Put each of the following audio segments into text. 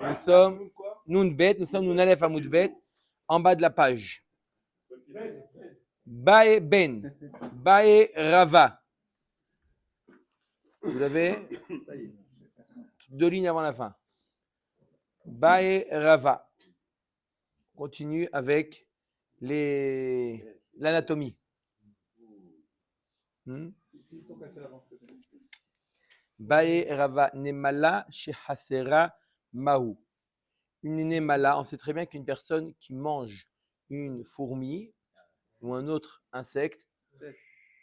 Nous sommes Nun Bet, nous sommes Nun Aleph Amoud Bet, en bas de la page. Bae Ben, Bae Rava. Vous l'avez? Deux lignes avant la fin. Bae Rava. On continue avec l'anatomie. Bae Rava Nemala Shehasera Mahu. Une Nemala, on sait très bien qu'une personne qui mange une fourmi ou un autre insecte,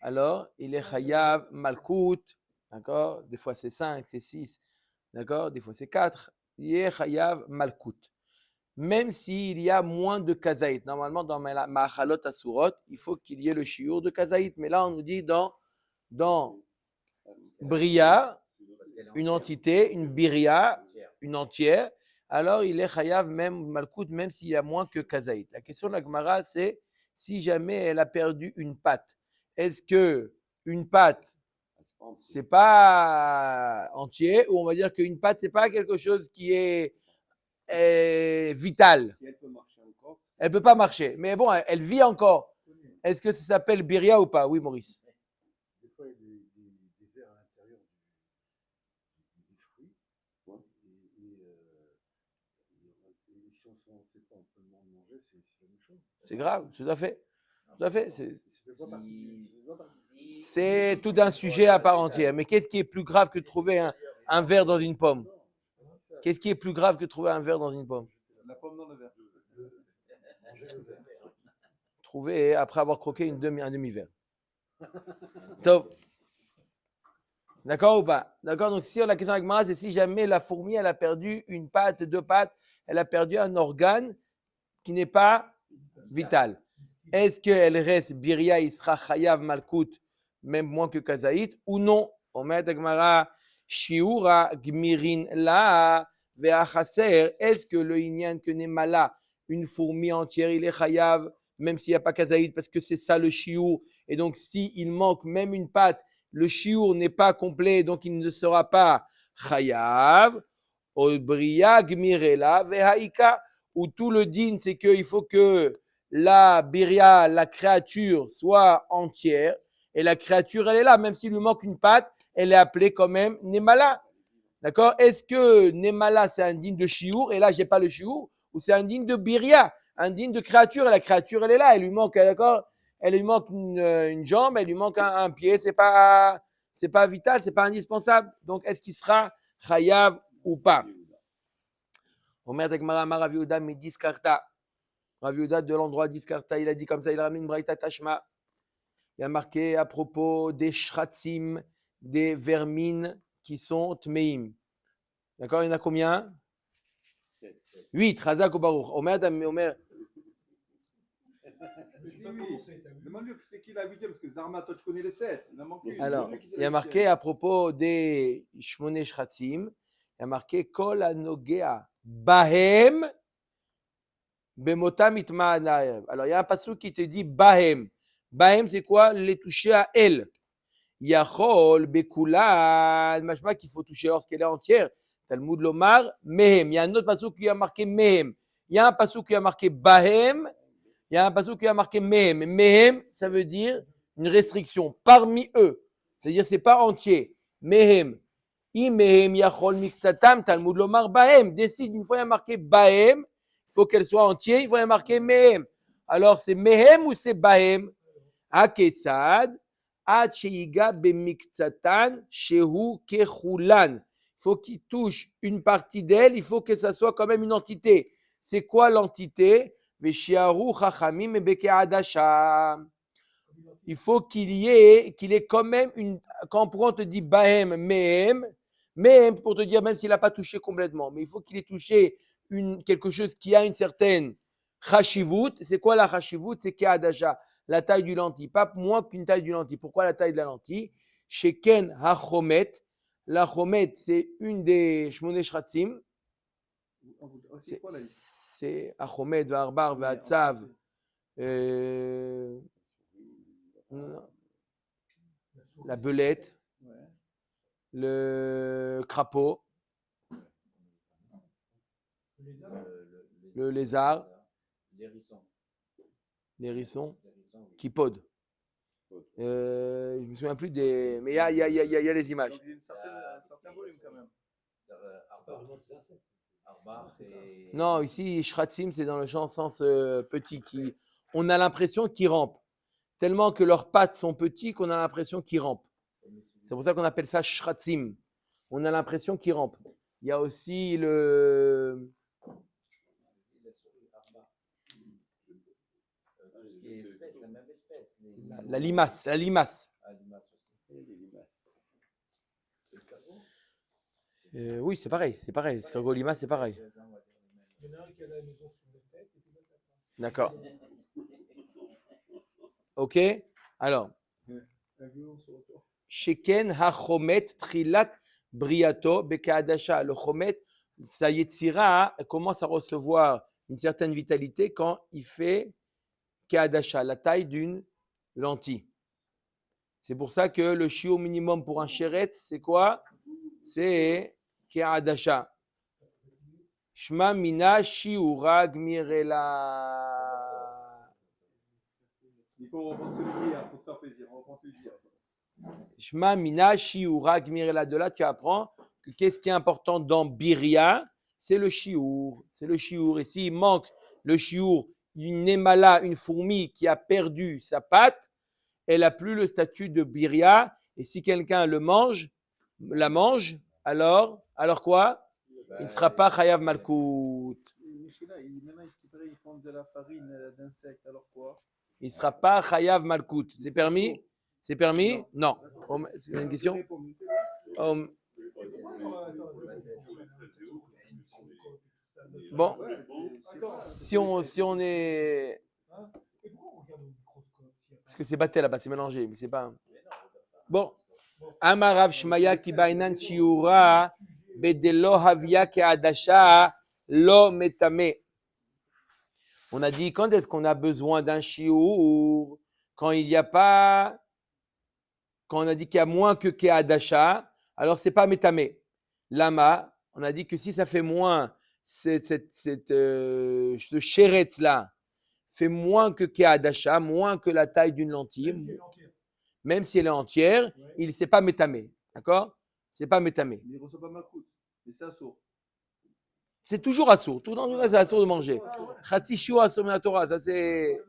alors il est Chayav Malkout, d'accord? Des fois c'est 5, c'est 6, d'accord? Des fois c'est 4. Il est Chayav Malkout. Même s'il y a moins de kazaït. Normalement, dans Ma'achalot Asurot, il faut qu'il y ait le shiur de kazaït. Mais là, on nous dit dans Bria, une entité, une biria, une entière, alors il est chayav même malkout, même s'il y a moins que kazaït. La question de la Gemara, c'est si jamais elle a perdu une patte, est-ce que une patte, c'est pas entier, ou on va dire qu'une patte, c'est pas quelque chose qui est vital. Si elle peut marcher encore. Elle peut pas marcher, mais bon, elle vit encore. Est-ce que ça s'appelle biria ou pas? Oui, Maurice. Des fois, il y a des vers à l'intérieur du fruit. Ouais. Et si on ne sait pas, on peut le manger, c'est la même chose. C'est grave, tout à fait. Tout à fait. C'est tout un sujet à part entière. Mais qu'est-ce qui est plus grave que de trouver un verre dans une pomme? Qu'est-ce qui est plus grave que de trouver un verre dans une pomme? La pomme dans le verre. Trouver après avoir croqué un demi-verre. Top. D'accord ou pas? D'accord, donc si la question avec Mara, c'est si jamais la fourmi, elle a perdu une patte, deux pattes, elle a perdu un organe qui n'est pas vital. Est-ce qu'elle reste biria, isra, chayav, malkout, même moins que kazaït, ou non? Omet Gemara, shiura, gmirin, la, ve'achaser. Est-ce que le inyan que n'est mala, une fourmi entière, il est chayav, même s'il n'y a pas kazaït, parce que c'est ça le shiur. Et donc, s'il manque même une patte, le shiur n'est pas complet, donc il ne sera pas chayav. Obria, gmirela, ve'haika. Où tout le din, c'est qu'il faut que la biria, la créature, soit entière. Et la créature, elle est là. Même s'il lui manque une patte, elle est appelée quand même Nemala. D'accord? Est-ce que Nemala, c'est un digne de Shiur? Et là, j'ai pas le Shiur. Ou c'est un digne de biria, un digne de créature? Et la créature, elle est là. Elle lui manque, d'accord? Elle lui manque une jambe, elle lui manque un pied. C'est pas vital, c'est pas indispensable. Donc, est-ce qu'il sera Chayav ou pas? Omer Tekmara Rav Yehuda mais discarta. Rav Yehuda de l'endroit discarta, il a dit comme ça, il ramène une braïta tashma. Il a marqué à propos des shratzim, des vermines qui sont tmeim. D'accord, il y en a combien? 8. Razak ou Baruch. Omer. Demande-lui c'est qui la 8e, parce que Zarma, toi tu connais les 7. Alors, il y a marqué à propos des shmone shratzim, il y a marqué Kol anogea bahem. Bemotam itma. Alors, il y a un passage qui te dit Bahem. Bahem, c'est quoi? Les toucher à elle. Yachol, Bekulan, machma qu'il faut toucher lorsqu'elle est entière. Talmud Lomar, Mehem. Il y a un autre passage qui a marqué Mehem. Il y a un passage qui a marqué Bahem. Il y a un passage qui a marqué Mehem. Mehem, ça veut dire une restriction. Parmi eux. C'est-à-dire, c'est pas entier. Mehem. Mehem, Yachol, Mixatam, Talmud Lomar, Bahem. Décide, une fois il y a marqué Bahem. Il faut qu'elle soit entière, il faut y marquer Mehem. Alors, c'est Mehem ou c'est Bahem? Aketsad, Acheiga bemiktsatan, Shehu kechulan. Il faut qu'il touche une partie d'elle, il faut que ça soit quand même une entité. C'est quoi l'entité? Veshiaru chachamim bekeadasha. Il faut qu'il ait quand même une. Quand on te dit Bahem, Mehem, Mehem pour te dire même s'il n'a pas touché complètement, mais il faut qu'il ait touché quelque chose qui a une certaine chashivut. C'est quoi la chashivut? C'est keadasha, la taille du lentille, pas moins qu'une taille du lentille. Pourquoi la taille de la lentille? Sheken hachomet. La chomet, c'est une des shmoné shratzim. C'est hachomet, v'arbar, v'atzav. La belette, le crapaud, Le lézard, L'hérisson. l'hérisson, L'hérisson, oui. qui pôde. Je ne me souviens plus des. Mais il y a les images. Donc il y a un certain volume quand même. Arbar et... Non, ici, Shratzim, c'est dans le sens petit. On a l'impression qu'ils rampent. Tellement que leurs pattes sont petites qu'on a l'impression qu'ils rampent. C'est pour ça qu'on appelle ça Shratzim. On a l'impression qu'ils rampent. Il y a aussi le. La souris, Arbar. Tout ce qui est espèce, la même espèce. La limace. La limace. Ah, limace aussi. L'escargot. Oui, c'est pareil. C'est pareil. Escargot, limace, c'est pareil. Il y en a un qui a la maison sur la tête et puis l'autre n'a pas. D'accord. Ok. Alors. Sheken ha-chomet trilat briato bekaadasha. Le chomet, sa yetzira, commence à recevoir une certaine vitalité quand il fait kaadasha, la taille d'une lentille. C'est pour ça que le shiur minimum pour un chéret, c'est quoi? C'est kaadasha. Shma mina shiura gmirela. Nico, on reprend celui d'hier pour te faire plaisir. On reprend celui d'hier. Shma mina shiura gmirela. De là, tu apprends que qu'est-ce qui est important dans Biria? C'est le shiur. C'est le shiur. Et s'il manque le shiur, une émala, une fourmi qui a perdu sa patte, elle n'a plus le statut de Biria. Et si quelqu'un la mange, alors quoi? Il ne sera pas chayav malkout. Maintenant, ils font de la farine d'insectes, alors quoi? Il ne sera pas chayav malkout. C'est permis? C'est permis? Non. C'est une question? Bon, si on est... Et pourquoi on regarde au microscope s'il y a pas Parce que c'est batté là-bas, c'est mélangé, mais c'est pas... Bon. Amarav Shmaya ki bainan shiura bedelo havia ke adasha lo metame. On a dit quand est-ce qu'on a besoin d'un shiur? Quand il n'y a pas... Quand on a dit qu'il y a moins que keadasha, alors c'est pas metame. Lama, on a dit que si ça fait moins, ce chéret là fait moins que keadasha, moins que la taille d'une lentille, même si elle est entière, il c'est pas métamé, d'accord? C'est pas métamé. Mais il ne reçoit pas malkout. Mais c'est assourd. C'est toujours assourd. Tout dans le monde, c'est assourd de manger. Khatsi shiur assourd min Torah, ça c'est.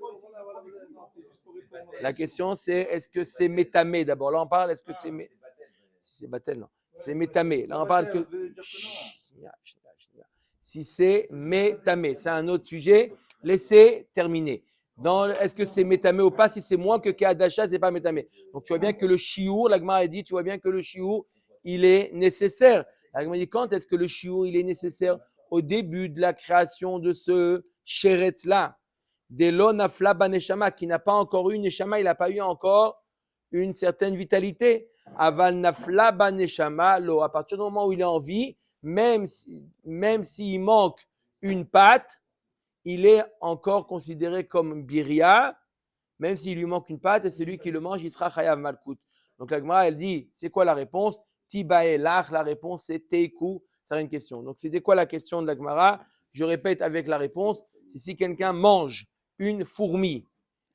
La question c'est est-ce que c'est métamé d'abord? Là on parle est-ce que c'est c'est batel non. C'est métamé. Là on parle que si c'est métamé, c'est un autre sujet. Laissez terminer. Est-ce que c'est métamé ou pas? Si c'est moins que keadasha, c'est pas métamé. Donc tu vois bien que le shiur, la Gemara a dit, tu vois bien que le shiur, il est nécessaire. La Gemara dit quand est-ce que le shiur, il est nécessaire? Au début de la création de ce chéret là. Delo nafla baneshama, qui n'a pas encore eu une neshama, il n'a pas eu encore une certaine vitalité. Aval nafla baneshama, lo, à partir du moment où il est en vie, même s'il manque une patte, il est encore considéré comme biria, même s'il lui manque une patte, et celui qui le mange, il sera chayav malkout. Donc la Gemara, elle dit, c'est quoi la réponse? Tibaelach, la réponse c'est teiku, c'est une question. Donc c'était quoi la question de la Gemara? Je répète avec la réponse, c'est si quelqu'un mange une fourmi,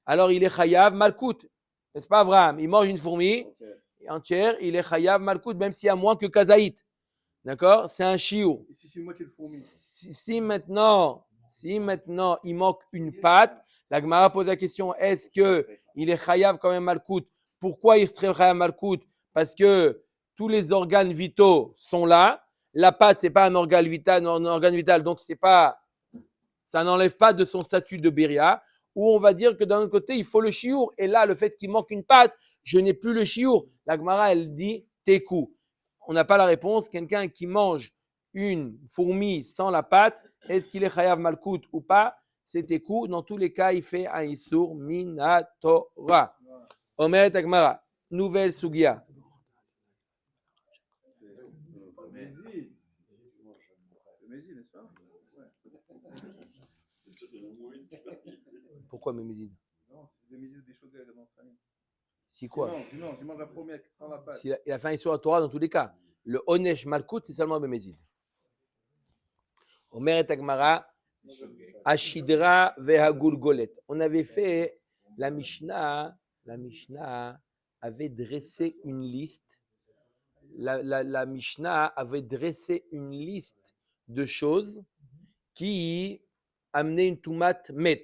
alors il est chayav malkout. N'est-ce pas Abraham? Il mange une fourmi entière, il est chayav malkout, même s'il y a moins que kazaït. D'accord? C'est un shiur. Et si c'est moitié de fourmi? Si maintenant il manque une patte, la Gemara pose la question, est-ce qu'il est chayav quand même malkout? Pourquoi il serait chayav malkout? Parce que tous les organes vitaux sont là. La patte, c'est pas un organe vital, donc ça n'enlève pas de son statut de Béria. Ou on va dire que d'un autre côté, il faut le shiur. Et là, le fait qu'il manque une patte, je n'ai plus le shiur. La Gemara, elle dit teku. On n'a pas la réponse. Quelqu'un qui mange une fourmi sans la patte, est-ce qu'il est chayav malkout ou pas? C'est teku. Dans tous les cas, il fait un isur minatora. Omer Gemara. Nouvelle sugia. Le mésil, n'est-ce pas? Pourquoi méméside? Non, c'est le mésil des choses de notre ami. Si quoi? Je mange la fourmi sans la patte. Il a fait un isur à Torah dans tous les cas. Le onesh malkout, c'est seulement méméside. Omer et Agmara, Ashidra ve'hagulgolet. On avait fait la Mishnah avait dressé une liste. La Mishnah avait dressé une liste de choses qui amenaient une toumat met.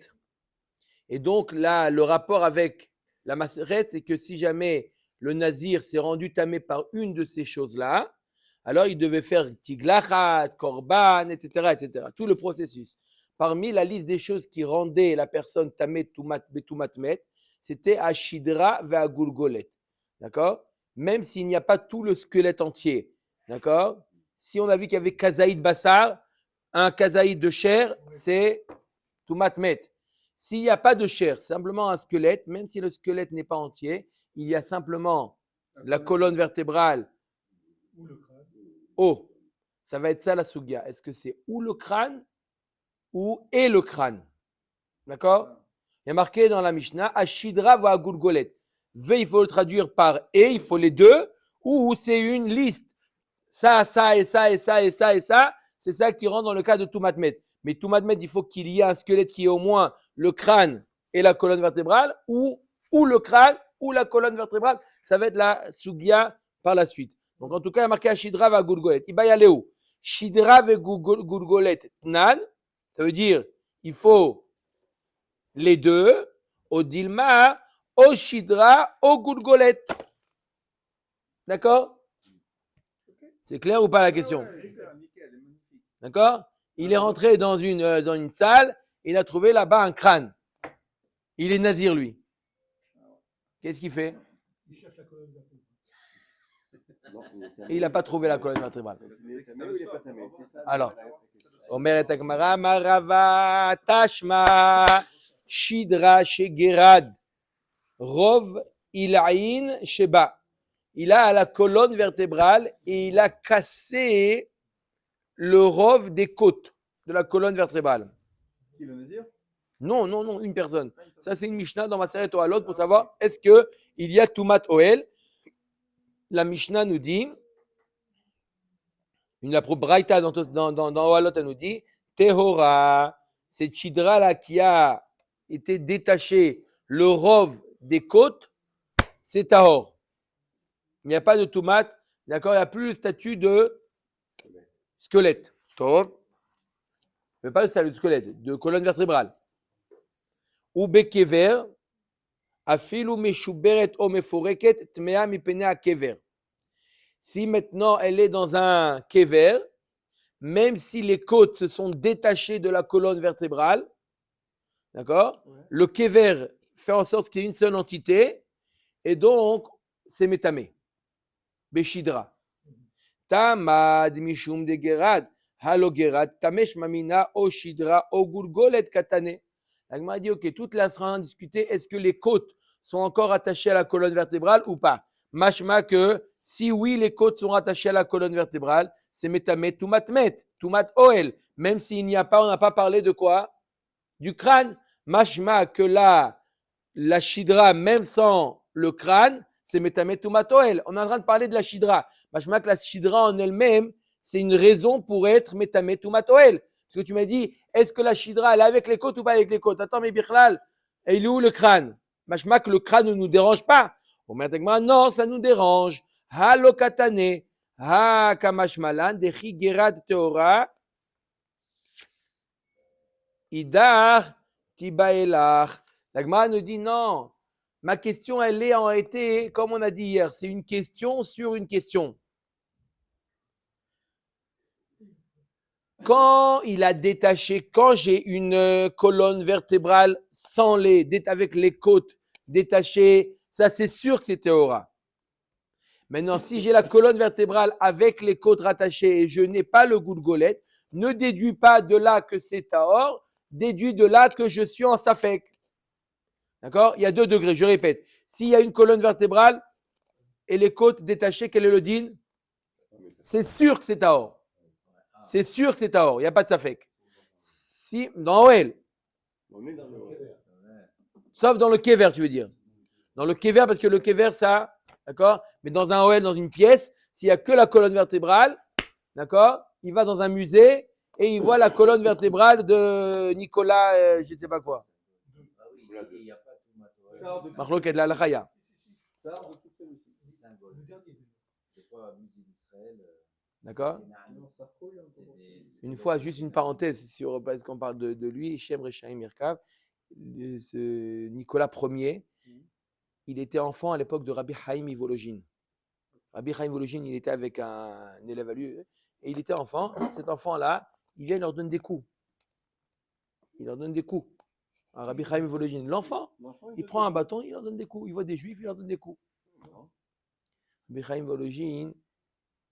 Et donc là, le rapport avec la maseret, c'est que si jamais le nazir s'est rendu tamé par une de ces choses-là, alors il devait faire tiglachat, korban, etc., etc. Tout le processus. Parmi la liste des choses qui rendaient la personne tamé toumat met, c'était ashidra ve'agulgolet. D'accord? Même s'il n'y a pas tout le squelette entier. D'accord? Si on a vu qu'il y avait kazaïd bassar, un kazaïd de chair, c'est toumat met. S'il n'y a pas de chair, simplement un squelette, même si le squelette n'est pas entier, il y a simplement la colonne vertébrale. Ou le crâne. Oh, ça va être ça la sugya. Est-ce que c'est ou le crâne ou et le crâne? D'accord? Il y a marqué dans la Mishnah, Ashidra va gulgolet. V, il faut le traduire par et, il faut les deux, ou c'est une liste. Ça, ça et ça et ça et ça et ça, c'est ça qui rentre dans le cas de Toumatmet. Mais Toumatmet, il faut qu'il y ait un squelette qui ait au moins le crâne et la colonne vertébrale, ou le crâne ou la colonne vertébrale. Ça va être la sugya par la suite. Donc en tout cas, il y a marqué Ashidra va gulgolet. Il va y aller où? Shidra ve gulgolet nan, ça veut dire, il faut les deux, au dilma, au shidra, au gulgolet. D'accord? C'est clair ou pas la question? D'accord? Il est rentré dans une salle, il a trouvé là-bas un crâne. Il est nazir, lui. Qu'est-ce qu'il fait? Il cherche la colonne vertébrale. Et il n'a pas trouvé la colonne vertébrale. Alors, Omer et Agmara, Marava, Tashma, Shidra, Shegerad, Rov, Ilaïn, Sheba. Il a la colonne vertébrale et il a cassé le rov des côtes de la colonne vertébrale. Qui le nazir? Non, une personne. Ça, c'est une Mishnah dans Maseret Ohalot pour savoir est-ce qu'il y a Tumat Oel. La Mishnah nous dit, la Braïta dans Ohalot, elle nous dit, Tehora, c'est Chidra là qui a été détaché, le rov des côtes, c'est Tahor. Il n'y a pas de Tumat, d'accord, il n'y a plus le statut de squelette. Mais pas le statut de squelette, de colonne vertébrale. Ou bekever, afilu meshuberet o meforeket tmea mipene a kever. Si maintenant elle est dans un kever, même si les côtes se sont détachées de la colonne vertébrale, d'accord, le kever fait en sorte qu'il y ait une seule entité, et donc c'est métamé. Beshidra. Tamad mishum de gerad, halo gerad, tamesh mamina o shidra o gulgolet katane. La Gemara dit, ok, toute la sera discutée, est-ce que les côtes sont encore attachées à la colonne vertébrale ou pas? Mashma que si oui, les côtes sont attachées à la colonne vertébrale, c'est métamé, tumat oel. Même s'il n'y a pas, on n'a pas parlé de quoi? Du crâne. Mashma que la shidra, même sans le crâne, c'est métamé, tumat oel. On est en train de parler de la shidra. Mashma que la shidra en elle-même, c'est une raison pour être métamé, tumat oel. Parce que tu m'as dit, est-ce que la shidra, elle est avec les côtes ou pas avec les côtes? Attends, mais Bichlal, il est où le crâne? Mashma que le crâne ne nous dérange pas. Non, ça nous dérange. Ha lokatane, ha kamashmalan, dechi gerad teora, idar tibaelach. La Gemara nous dit non. Ma question, elle est en été, comme on a dit hier, c'est une question sur une question. Quand il a détaché, quand j'ai une colonne vertébrale avec les côtes détachées, ça c'est sûr que c'est Théora. Maintenant, si j'ai la colonne vertébrale avec les côtes rattachées et je n'ai pas le gulgolet, ne déduis pas de là que c'est Tahor, déduis de là que je suis en Safek. D'accord? Il y a 2 degrés, je répète. S'il y a une colonne vertébrale et les côtes détachées, quel est le din? C'est sûr que c'est Tahor. C'est sûr que c'est Tahor, il n'y a pas de Safek. Si, dans Oel. Sauf dans le Kever, tu veux dire. Dans le Kever, parce que le Kever, ça, d'accord? Mais dans un Oel, dans une pièce, s'il n'y a que la colonne vertébrale, d'accord? Il va dans un musée, et il voit la colonne vertébrale de Nicolas, je ne sais pas quoi. Ah oui, il n'y a pas tout matériel. Sar de Marloquet de la Lachaya. Sar de toutes les musiques. Symbole. Le dernier. Des fois, musée d'Israël. D'accord? Non, Sarko, il y a C'est encore. des- Une fois, juste une parenthèse, sur, parce qu'on parle de lui, Shem Rechaim Merkav, ce Nicolas Ier, il était enfant à l'époque de Rabbi Chaim Ivologine. Rabbi Chaim Ivologine, il était avec un élève à lui, et il était enfant. Cet enfant-là, il vient, il leur donne des coups. Il leur donne des coups. À Rabbi Chaim Ivologine. L'enfant, il prend un bâton, il leur donne des coups. Il voit des juifs, il leur donne des coups. Rabbi Chaim Ivologine,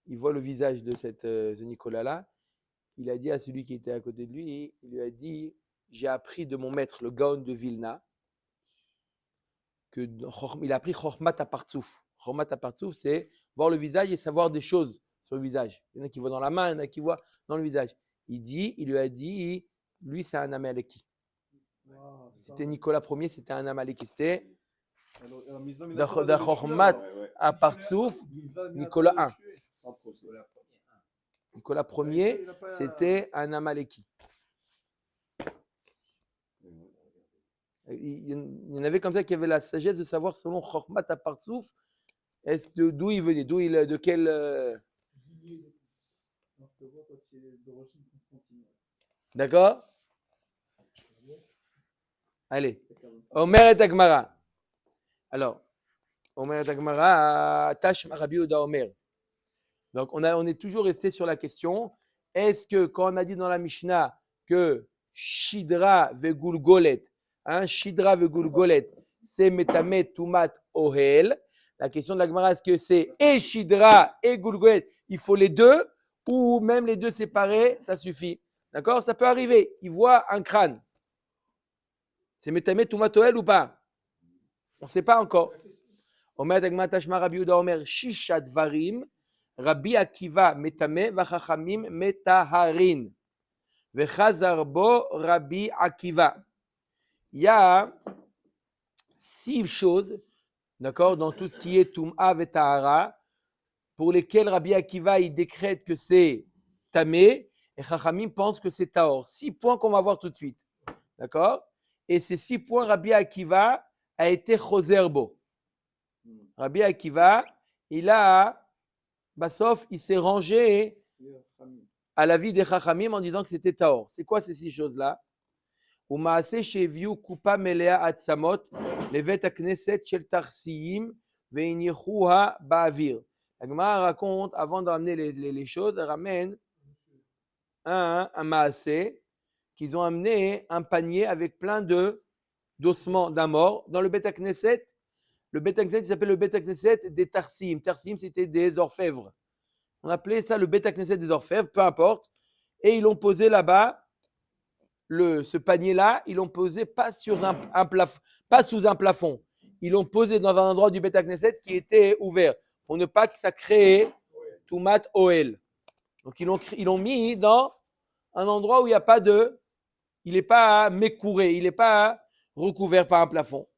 il voit le visage de ce Nicolas-là. Il a dit à celui qui était à côté de lui, il lui a dit, j'ai appris de mon maître, le Gaon de Vilna, il a appris Chochmat Apartsouf. Chochmat Apartsouf, c'est voir le visage et savoir des choses sur le visage. Il y en a qui voient dans la main, il y en a qui voient dans le visage. Il lui a dit, lui c'est un Amaleki. C'était Nicolas Ier, c'était un Amaleki. C'était Chochmat Apartsouf, Nicolas I. Nicolas Ier, c'était un Amaleki. Il y en avait comme ça qui avaient la sagesse de savoir selon Chochmat Apartsouf, d'où il venait, de quel. D'accord? Allez. Omer et Agmara. Alors, Omer et Agmara, Tash Rabbi Yehuda Omer. Donc, on est toujours resté sur la question, est-ce que quand on a dit dans la Mishnah que Shidra vegulgolet, Shidra vegulgolet, c'est Metamet Tumat Ohel, la question de la Gemara, est-ce que c'est et Shidra et Gulgolet, il faut les deux, ou même les deux séparés, ça suffit. D'accord? Ça peut arriver. Il voit un crâne. C'est Metamet Tumat Ohel ou pas? On ne sait pas encore. Omer Agmara Tashma Rabbi Yehuda Omer, Shisha Dvarim, Rabbi Akiva metame vachachamim metaharin. Vechazar bo Rabbi Akiva. Il y a 6 choses, d'accord, dans tout ce qui est Tum'a vetahara, pour lesquelles Rabbi Akiva il décrète que c'est tamé et Chachamim pense que c'est tahor. 6 points qu'on va voir tout de suite, d'accord? Et ces 6 points, Rabbi Akiva a été chozerbo. Rabbi Akiva, il a Bassof, il s'est rangé à l'avis des Chachamim en disant que c'était Tahor. C'est quoi ces 6 choses-là? Umaase sheviu kupa melea atzamot levet akneset shel tarsiyim veinichuha ba'avir. La Gemara raconte, avant d'amener les choses, elle ramène un maasé qu'ils ont amené un panier avec plein d'ossements d'un mort dans le Bet Knesset. Le Bet Knesset, il s'appelle le Bet Knesset des Tarsim. Tarsim, c'était des orfèvres. On appelait ça le Bet Knesset des orfèvres, peu importe. Et ils l'ont posé là-bas, ce panier-là, ils l'ont posé pas sous un plafond. Ils l'ont posé dans un endroit du Bet Knesset qui était ouvert, pour ne pas que ça crée Tumat Oel. Donc ils l'ont mis dans un endroit où il n'est pas mécouré, il n'est pas recouvert par un plafond.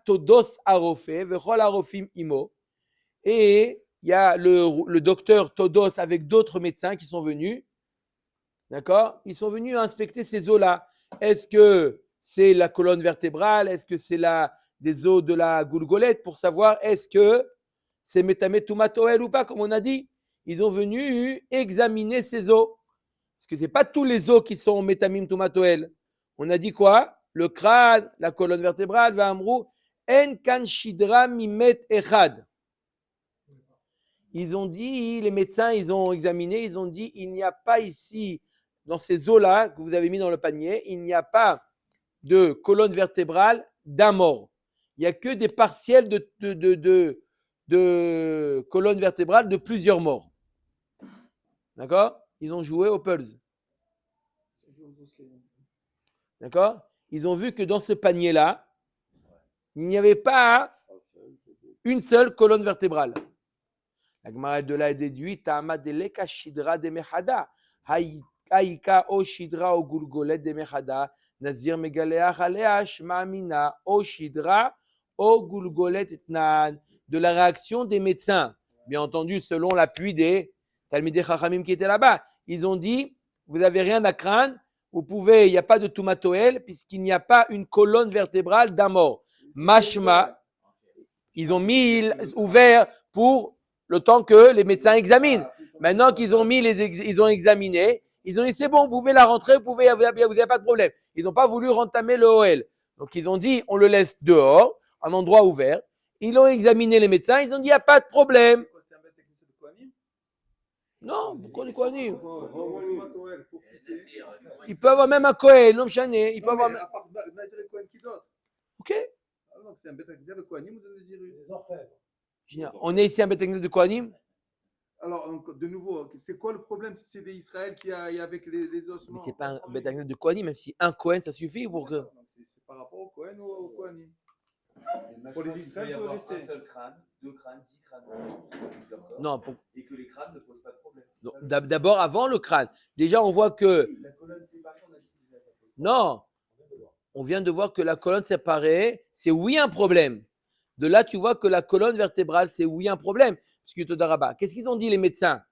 Todos arofé, vechol arofim imo. Et il y a le docteur Todos avec d'autres médecins qui sont venus. D'accord? Ils sont venus inspecter ces os-là. Est-ce que c'est la colonne vertébrale? Est-ce que c'est des os de la goulgolette? Pour savoir est-ce que c'est métamé toumatoel ou pas, comme on a dit. Ils ont venu examiner ces os. Parce que ce n'est pas tous les os qui sont métamim toumatoel. On a dit quoi? Le crâne, la colonne vertébrale, va'amrou, en kan shidra mimet echad. Ils ont dit, les médecins, ils ont examiné, ils ont dit, il n'y a pas ici, dans ces os-là que vous avez mis dans le panier, il n'y a pas de colonne vertébrale d'un mort. Il n'y a que des partiels de colonne vertébrale de plusieurs morts. D'accord? Ils ont joué au Pulse. D'accord? Ils ont vu que dans ce panier-là, il n'y avait pas une seule colonne vertébrale. La Gemara de là est déduite Ta'ama deleka shidra de mechada. Haïka o shidra o gulgolet de mechada. Nazir megaleach alea shma'amina o shidra o gulgolet etnan. De la réaction des médecins. Bien entendu, selon l'appui des Talmidei Chachamim qui étaient là-bas. ils ont dit, vous n'avez rien à craindre, vous pouvez, il n'y a pas de toumatoël, puisqu'il n'y a pas une colonne vertébrale d'un mort. Mashma, ils ont mis ouvert pour le temps que les médecins examinent. Maintenant qu'ils ont ils ont examiné, ils ont dit c'est bon, vous pouvez la rentrer, vous n'avez pas de problème. Ils n'ont pas voulu rentamer le OL. Donc ils ont dit on le laisse dehors, un endroit ouvert. Ils ont examiné les médecins, ils ont dit il n'y a pas de problème. C'était un bête technicien de Kohanim? Non, pourquoi les Kohanim? Et c'est sûr, Ils peuvent avoir même un Kohen, l'homme chané. Ils peuvent avoir. À part Nazir et Kohen, qui d'autre? Ok. Alors, donc, c'est un bête technicien de Kohanim ou de Naziru? Les orfèvres. Génial. On est ici un bête de Kohanim. Alors, donc, de nouveau, c'est quoi le problème si c'est des Israël qui a avec les ossements? Mais c'est pas un bête de Kohanim, même si un Kohen ça suffit pour que. Donc, c'est par rapport au Kohen ou au Kohanim? Pour les Israël, il peut y peut avoir rester. un seul crâne, 2 crânes, 10 crânes, parce qu'il y a plusieurs corps, Non, pour- et que les crânes ne posent pas de problème. C'est non, ça, le- d'abord avant le crâne. Déjà, on voit que. La colonne séparée, on a dit que ça pose pas. Non, on vient de voir que la colonne séparée, c'est oui un problème. De là, tu vois que la colonne vertébrale, c'est oui un problème. Parce que Todaraba, qu'est-ce qu'ils ont dit les médecins?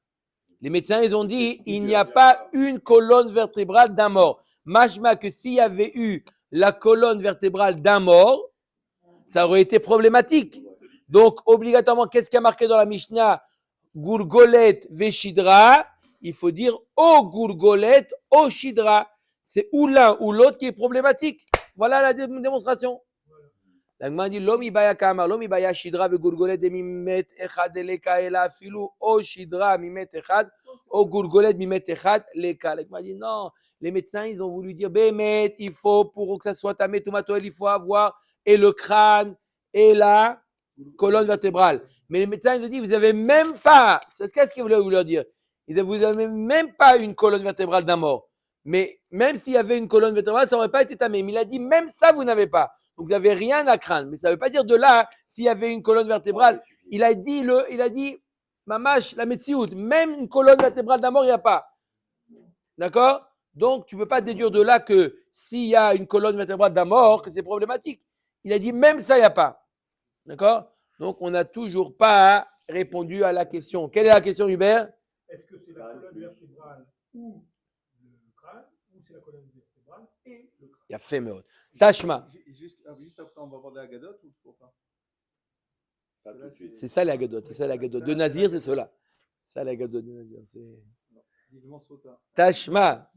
Les médecins, ils ont dit, il n'y a pas une colonne vertébrale d'un mort. Machma que s'il y avait eu la colonne vertébrale d'un mort, ça aurait été problématique. Donc, obligatoirement, qu'est-ce qui a marqué dans la Mishnah? Gourgolet Veshidra, il faut dire au Gourgolet, au Shidra. C'est ou l'un ou l'autre qui est problématique. Voilà la démonstration. La Gemara dit Lomi baya kama, lomi baya shidra ve gurgolet de mimet echad leka ela filu o shidra mimet echad o gurgolet mimet echad leka. La Gemara dit non, les médecins ils ont voulu dire bémet, il faut pour que ça soit tamé tomatoel, il faut avoir et le crâne et la colonne vertébrale. Mais les médecins ils ont dit vous avez même pas, c'est ce qu'ils voulaient leur dire. Ils disent vous avez même pas une colonne vertébrale d'un mort. Mais même s'il y avait une colonne vertébrale, ça n'aurait pas été tamé. Mais il a dit même ça vous n'avez pas. Donc vous n'avez rien à craindre. Mais ça ne veut pas dire de là, s'il y avait une colonne vertébrale, il a dit, mamash, la metsiout, même une colonne vertébrale d'un mort, il n'y a pas. D'accord? Donc tu ne peux pas déduire de là que s'il y a une colonne vertébrale d'un mort, que c'est problématique. Il a dit même ça, il n'y a pas. D'accord? Donc on n'a toujours pas répondu à la question. Quelle est la question, Hubert? Est-ce que c'est la colonne vertébrale ou le crâne, ou c'est la colonne vertébrale et le crâne? Il y a fait, mais Tashma. Juste après, on va voir des Agadot ou toujours pas? Ça, tout de suite. C'est ça l'Agadot, c'est ça l'Agadot. De Nazir, c'est cela. Ça l'Agadot de Nazir. Vivement Sota. Tashma.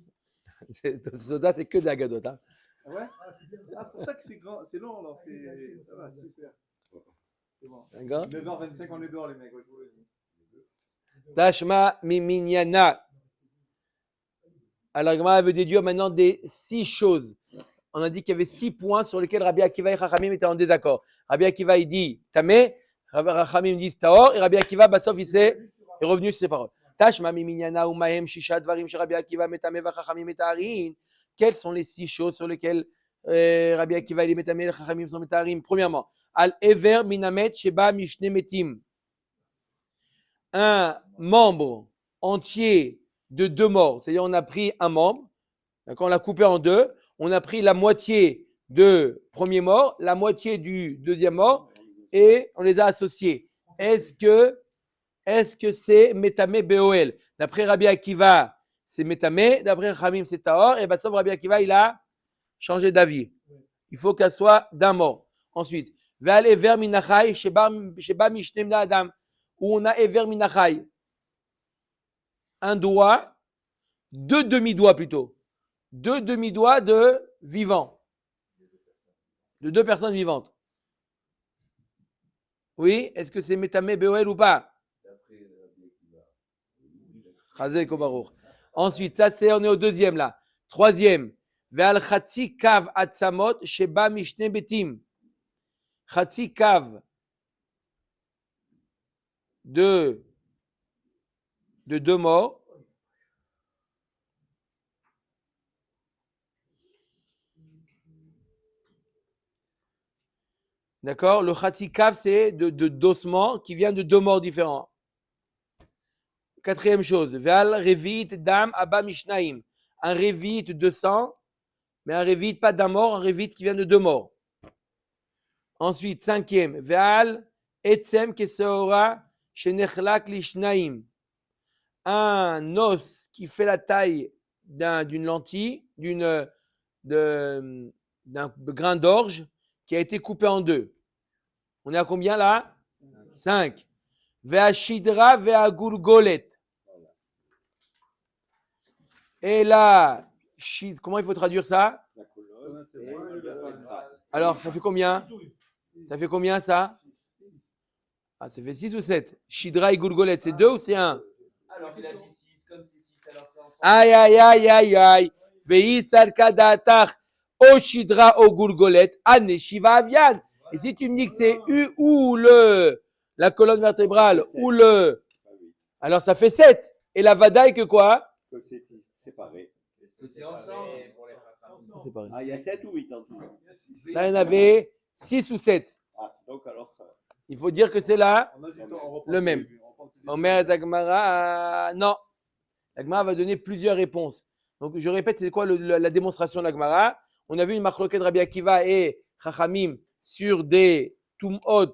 Sota, c'est que de l'Agadot. Hein. Ah ouais? Ah, c'est pour ça que c'est grand, c'est long alors. Ça va, super. C'est bon. D'accord? 9h25, on est dehors, les mecs, ouais, je vous le dis. Tashma miminyana. Alors, Gemara veut déduire maintenant des 6 choses. On a dit qu'il y avait 6 points sur lesquels Rabbi Akiva et Chachamim étaient en désaccord. Rabbi Akiva, il dit Tamé, Chachamim dit Taor, et Rabbi Akiva, Bassof, il est revenu sur ses paroles. Tashma miminyana ou mahem shisha dvarim chez Rabbi Akiva metame va Chachamim metarin. Quelles sont les 6 choses sur lesquelles Rabbi Akiva et Metame et Chachamim sont metarim? Premièrement, al ever minamet sheba mishne metim. Un membre entier de 2 morts. C'est-à-dire, on a pris un membre, on l'a coupé en 2, on a pris la moitié du premier mort, la moitié du deuxième mort, et on les a associés. Est-ce que c'est Metame Beoel? D'après Rabbi Akiva, c'est Metame, d'après Chachamim, c'est Taor, et sauf Rabbi Akiva, il a changé d'avis. Il faut qu'elle soit d'un mort. Ensuite, Ve'al Ever Minachai, Sheba Mishnem Adam, où on a Ever Minachai. Un doigt, 2 demi-doigts plutôt. 2 demi-doigts de vivants. De 2 personnes vivantes. Oui, est-ce que c'est Metame Beoel ou pas? Chazek Obarour. Ensuite, ça c'est, on est au 2e là. 3e. Ve'al Chatzi Kav Atzamot Sheba Mishne Betim. Chatzi Kav de 2 morts. D'accord? Le Khatikav, c'est d'ossement qui vient de 2 morts différents. 4e chose. Ve'al Revit Dam Abba Mishnaim. Un Revit de sang, mais un Revit pas d'un mort, un Revit qui vient de 2 morts. Ensuite, 5e. Ve'al Etzem Keseora Shenechlak Lishnaim. un os qui fait la taille d'une lentille, d'un grain d'orge qui a été coupé en deux. On est à combien là? 5. Ve'ashidra ve'agulgolet. Et là, comment il faut traduire ça? La colonne et le crâne. Alors, ça fait combien? Ça fait combien ça? Ah, ça fait 6 ou 7. Shidra et Gulgolet, c'est 2 ou c'est 1? Alors il a dit 6, comme c'est 6, alors c'est ensemble. Aïe, aïe, aïe, aïe, aïe. Ve'isar kadatar o Shidra o Gulgolet, ane Shiva avian. Et si tu me dis que c'est ou la colonne vertébrale ou le. Alors ça fait 7. Et la vadaï que quoi? Que c'est séparé. C'est ensemble. Séparé. Ah, il y a 7 ou 8 en tout. Là, il y en avait 6 ou 7. Ah, donc alors. Il faut dire que c'est là On a du temps, on reprend le même. début, on reprend le début. Omer et Agmara, non. L'Agmara va donner plusieurs réponses. Donc, je répète, c'est quoi la démonstration de l'Agmara? On a vu une machloket de Rabbi Akiva et Chachamim sur des tum'ot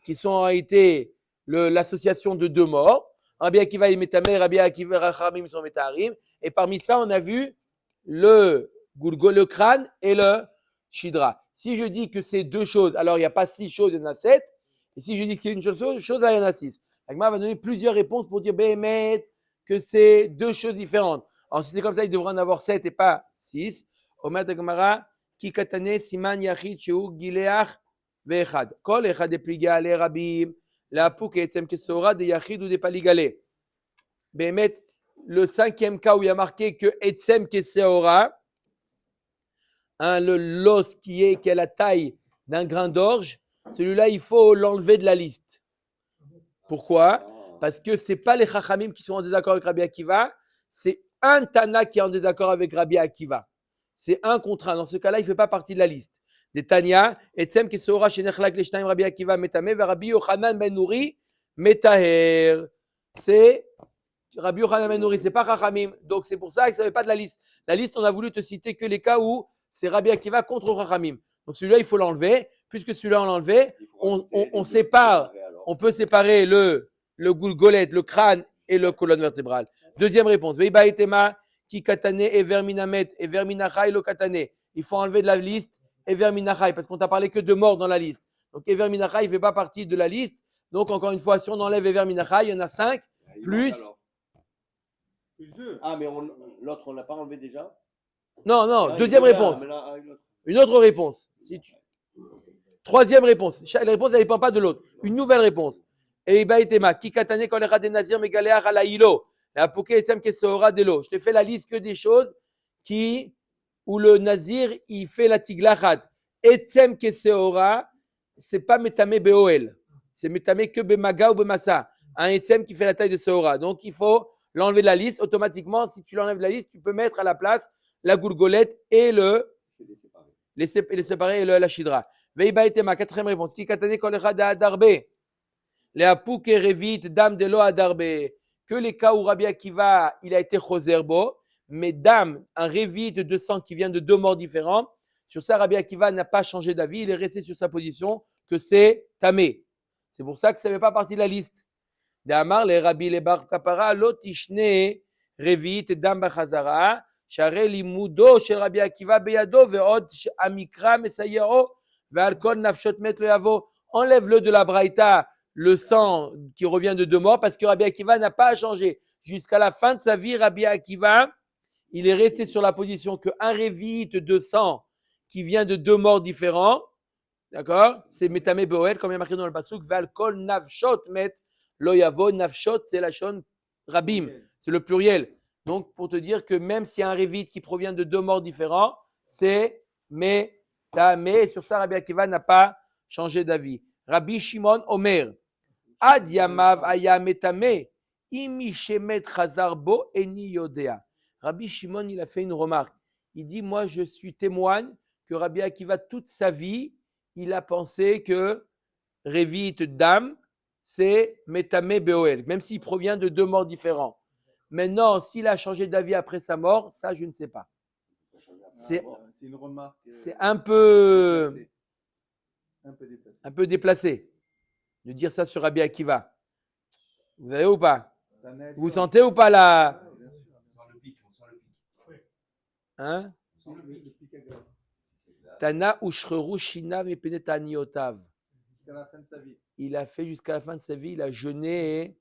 qui sont en réalité l'association de deux morts. Rabbi Akiva est métamé, Rabbi Akiva et Chachamim sont métaharim. Et parmi ça, on a vu le crâne et le shidra. Si je dis que c'est deux choses, alors il n'y a pas 6 choses, il y en a 7. Et si je dis que c'est une chose, là, il y en a 6. L'Agmara va donner plusieurs réponses pour dire Béhémet que c'est deux choses différentes. Alors, si c'est comme ça, il devrait en avoir 7 et pas 6. Omer Agmara, ki katane siman yachid sheu gileach ve'echad. Kol echad de pligale rabim, la pouk et etzem kesora de yachid ou de paligale. Béhémet, le 5e cas où il y a marqué que etzem kesora, l'os qui a la taille d'un grain d'orge, celui-là, il faut l'enlever de la liste. Pourquoi? Parce que ce n'est pas les Chachamim qui sont en désaccord avec Rabbi Akiva, c'est un Tana qui est en désaccord avec Rabbi Akiva. C'est un contre un. Dans ce cas-là, il ne fait pas partie de la liste. Des Tanya, Etzem Kesora Shenechlak Leshnaim Rabbi Akiva Metame, Rabbi Yochanan Ben Nouri Metaher. C'est Rabbi Yochanan Ben Nouri, ce n'est pas Chachamim. Donc c'est pour ça que ça ne fait pas de la liste. La liste, on a voulu te citer que les cas où c'est Rabbi Akiva contre Chachamim. Donc celui-là, il faut l'enlever. Puisque celui-là, on l'a enlevé, on sépare. On peut séparer le Gulgolet, le crâne et le colonne vertébrale. Deuxième réponse. Veiba etema ki katane et verminamet et verminachai lo katane. Il faut enlever de la liste et verminachai parce qu'on t'a parlé que de morts dans la liste. Donc et verminachai ne fait pas partie de la liste. Donc encore une fois, si on enlève et verminachai, il y en a 5 plus. Plus 2. Ah, mais l'autre, on l'a pas enlevé déjà? Non, deuxième réponse. Une autre réponse. Troisième réponse. La réponse, elle ne dépend pas de l'autre. Une nouvelle réponse. Et Baïtema, qui katane kol echad nazir megaleach ala ilo. La poké etzem kesora de l'eau. Je te fais la liste que des choses où le nazir, il fait la tiglachat. Etzem kesora, c'est pas metame beoel. C'est metame que bemaga ou bemassa. Un etzem qui fait la taille de seora. Donc, il faut l'enlever de la liste. Automatiquement, si tu l'enlèves de la liste, tu peux mettre à la place la gourgolette et les séparer et la shidra. Veiba etema, quatrième réponse. Qui katane kol echad adarbe. Les apouke revit dame de lo adarbe. Que les cas où Rabbi Akiva, il a été choserbo, mais dame, un revit de sang qui vient de deux morts différents. Sur ça, Rabbi Akiva n'a pas changé d'avis. Il est resté sur sa position que c'est tamé. C'est pour ça que ça ne fait pas partie de la liste. De Amar, les Rabbi les bar kapara, lotishne revit dame bachazara. Share limudo shel Rabbi Akiva beyado ve'od amikra mesayero. Enlève-le de la braïta, le sang qui revient de deux morts, parce que Rabbi Akiva n'a pas changé. Jusqu'à la fin de sa vie, Rabbi Akiva, il est resté sur la position qu'un révite de sang qui vient de deux morts différents, d'accord, c'est Metame Boel, comme il y a marqué dans le pasuk, Valkol Navshot Met Loyavo, Navshot, c'est la shon Rabim, c'est le pluriel. Donc, pour te dire que même s'il y a un révite qui provient de deux morts différents, c'est mais sur ça, Rabbi Akiva n'a pas changé d'avis. Rabbi Shimon Omer, Ad Yamav Aya Metame, Imishemet Chazarbo Eni Yodea. Rabbi Shimon, il a fait une remarque. Il dit, moi, je suis témoigne que Rabbi Akiva, toute sa vie, il a pensé que Revit Dam, c'est Metame Beoel, même s'il provient de deux morts différents. Maintenant, s'il a changé d'avis après sa mort, ça, je ne sais pas. C'est une remarque. C'est un peu déplacé. Un peu déplacé de dire ça sur Rabbi Akiva. Vous avez ou pas? Vous sentez ou pas la... Ah, bien sûr. On sent le pic, on sent le pic. Hein? On sent le pic. Le pic à glace. Tana ushreru shinav mepenet aniotav. Jusqu'à la fin de sa vie. Il a fait jusqu'à la fin de sa vie, il a jeûné.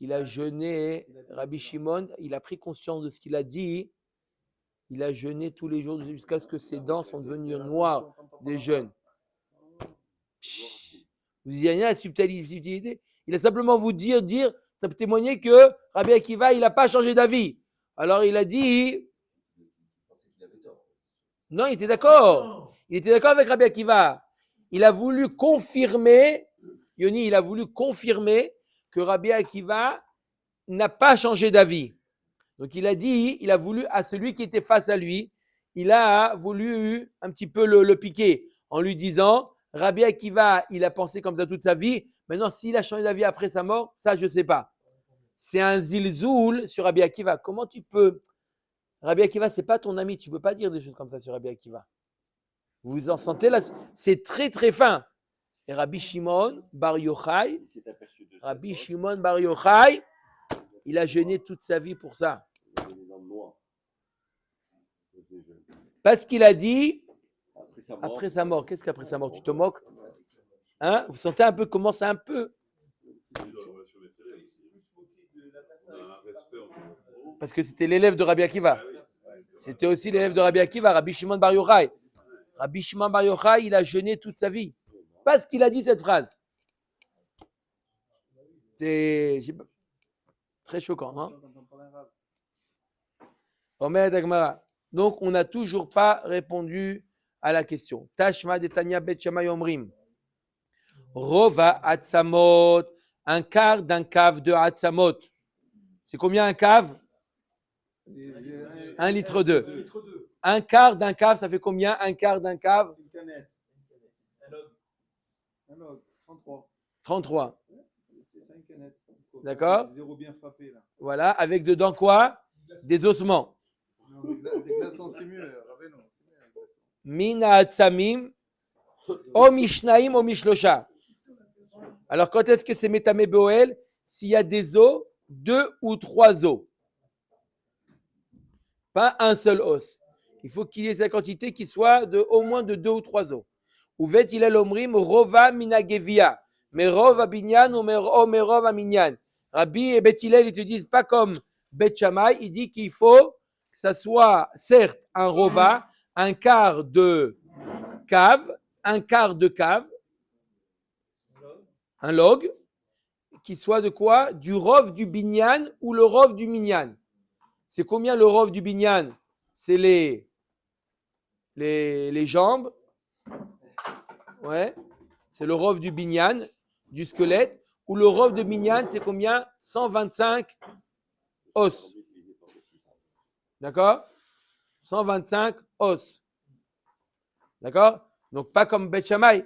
Il a jeûné, Rabbi Shimon, il a pris conscience de ce qu'il a dit. Il a jeûné tous les jours jusqu'à ce que ses dents sont devenues noires des jeûnes. Vous imaginez la subtilité? Il a simplement vous dire, ça peut témoigner que Rabbi Akiva, il n'a pas changé d'avis. Alors il a dit, Il pensait qu'il avait tort. non, il était d'accord. Il était d'accord avec Rabbi Akiva. Il a voulu confirmer, Yoni, il a voulu confirmer que Rabbi Akiva n'a pas changé d'avis. Donc il a dit, il a voulu à celui qui était face à lui, il a voulu un petit peu le piquer en lui disant, Rabbi Akiva, il a pensé comme ça toute sa vie. Maintenant, s'il a changé d'avis après sa mort, ça, je ne sais pas. C'est un zilzoul sur Rabbi Akiva. Comment tu peux... Rabbi Akiva, ce n'est pas ton ami. Tu ne peux pas dire des choses comme ça sur Rabbi Akiva. Vous en sentez là? C'est très, très fin. Et Rabbi Shimon Bar Yochai, Il s'est aperçu de ça. Rabbi Shimon Bar Yochai, il a jeûné toute sa vie pour ça. Il est dans le noir. Parce qu'il a dit, Après sa mort. après sa mort, qu'est-ce qu'après sa mort? Tu te moques? Hein? Vous sentez un peu comment c'est un peu? Parce que c'était l'élève de Rabbi Akiva. C'était aussi l'élève de Rabbi Akiva, Rabbi Shimon Bar Yochai. Rabbi Shimon Bar Yochai, il a jeûné toute sa vie. Parce qu'il a dit cette phrase. C'est très choquant, non? Omer Dagmara. Donc, on n'a toujours pas répondu à la question. Tashma de Tanya Bet Shammai Omrim. Rova Atzamot. Un quart d'un cave de Atzamot. C'est combien un cave? 1 litre 2. Un quart d'un cave, ça fait combien? Un quart d'un cave? Une canette. Un log. 33. 33. C'est 5 canettes. D'accord? Zéro bien frappé là. Voilà, avec dedans quoi? Des ossements. Non, des glaçons, c'est mieux. Raveno. Mina Atzamim. O Mishnaim, o Mishlosha. Alors, quand est-ce que c'est Métamé Boel? S'il y a des os, 2 ou 3 os. Pas un seul os. Il faut qu'il y ait cette quantité qui soit au moins de 2 ou 3 os. Uvet ilel omrim rova minagevia. Merov binyan ou merov minyan. Rabbi et Bet Hillel, ils te disent pas comme Bet Shammai, il dit qu'il faut que ça soit certes un rova, un quart de cave, un log, qui soit de quoi? Du rov du binyan ou le rov du minyan. C'est combien le rov du binyan? C'est les jambes. Ouais. C'est le rov du binyan, du squelette. Ou le rov de minyan, c'est combien? 125 os. D'accord? 125 os. D'accord? Donc pas comme Bet Shammai.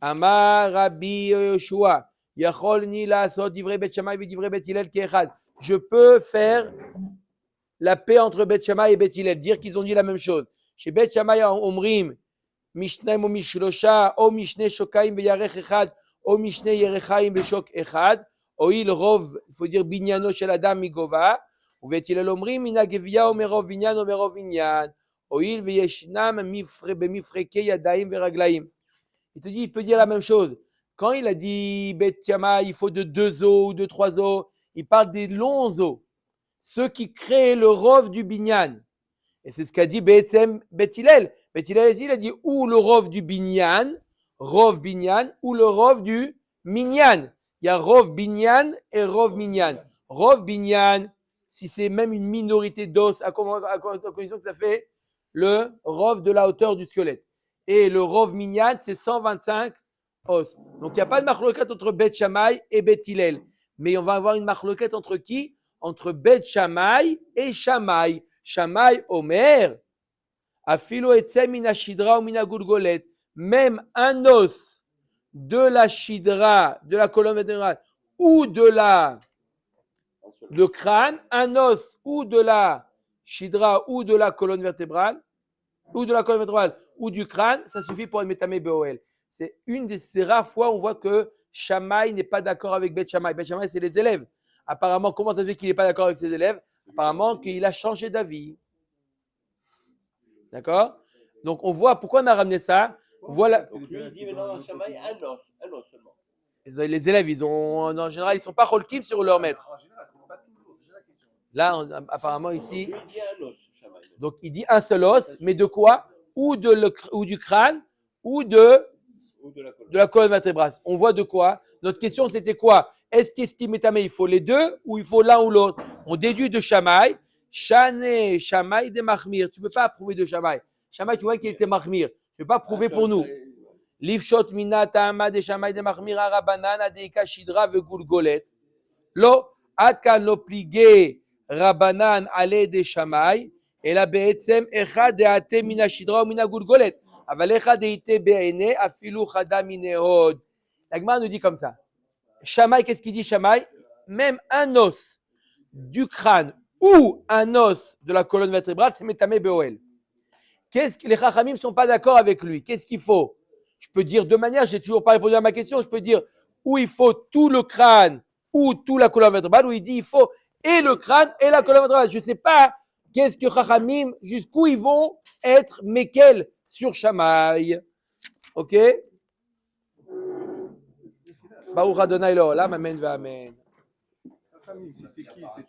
Amar Rabbi Yoshua. Yacholni la'asot divrei Bet Shammai ve divrei Bet Hillel ke'echad. Je peux faire la paix entre Bet Shammai et Bet Hillel, dire qu'ils ont dit la même chose. Chez Bet Shammai omrim Mishnaim ou Mishlosha, ou Mishne Shokaim veyarech echad, ou Mishne Yerechaim veshok echad, oil rov, il faut dire binyano shel adam migova, ou Bet Hillel omrim minagevia ou merov binyan ou merov binyan, oil veyeshnam bemifreke yadaim veraglaim. Il te dit, il peut dire la même chose. Quand il a dit Bet Shammai, il faut de 2 os ou de 3 os, il parle des longs os, ceux qui créent le rov du binyan. Et c'est ce qu'a dit Bet Hillel. Bet Hillel, il a dit ou le rov du binyan, ou le rov du minyan. Il y a rov binyan et rov minyan. Rov binyan, si c'est même une minorité d'os, à condition que ça fait le rov de la hauteur du squelette. Et le rov minyan, c'est 125 os. Donc il n'y a pas de marloquette entre Bet Shammai et Bet Hillel. Mais on va avoir une marloquette entre qui? Entre Bet Shammai et Shammai. Shammai Omer, afilo etzem mina shidra ou mina gulgolet, même un os de la shidra, de la colonne vertébrale, ou de le crâne, un os ou de la shidra ou de la colonne vertébrale, ou du crâne, ça suffit pour être métamé Boel. C'est une des rares fois où on voit que Shammai n'est pas d'accord avec Bet Shammai. Bet Shammai, c'est les élèves. Apparemment, comment ça se fait qu'il n'est pas d'accord avec ses élèves? Apparemment qu'il a changé d'avis. D'accord? Donc, on voit pourquoi on a ramené ça. Voilà. Donc lui, il dit maintenant, Shammai, un os seulement. Les élèves, ils ont, en général, ils ne sont pas rolkim sur leur maître. En général, c'est pas toujours, c'est ça la question. Là, apparemment, Donc ici, lui, il dit un os, Shammai. donc il dit un seul os, mais de quoi? Ou du crâne, ou de Ou de la colonne. la colonne vertébrale. On voit de quoi? Notre question, c'était quoi? Est-ce qu'Estim et Tamé, il faut les deux ou il faut l'un ou l'autre? On déduit de Shammai. Shané, Shammai de Mahmir. Tu ne peux pas prouver de Shammai. Shammai, tu vois qu'il était Mahmir. Tu ne peux pas prouver pour nous. Livshot mina ta'ama de Shammai de Mahmir arabanan adeika shidra ve gulgolet. Lo, adkan lo pligé rabanan ale de Shammai. Et la be'etzem echad de'ate mina shidra ou mina gulgolet. אבל איך דהייתי בעיני אפילו חדה מנהוד. La Gemara nous dit comme ça. Shammai, qu'est-ce qu'il dit Shammai? Même un os du crâne ou un os de la colonne vertébrale, c'est métamé be'oel. Qu'est-ce que les Chachamim ne sont pas d'accord avec lui? Qu'est-ce qu'il faut? Je peux dire deux manières, j'ai toujours pas répondu à ma question. Je peux dire où il faut tout le crâne ou toute la colonne vertébrale, ou il dit il faut et le crâne et la colonne vertébrale. Je ne sais pas qu'est-ce que Chachamim, jusqu'où ils vont être Mekel sur Shammai. Ok? Baruch Adonai L'Olam, Amen, Amen. C'était qui? C'était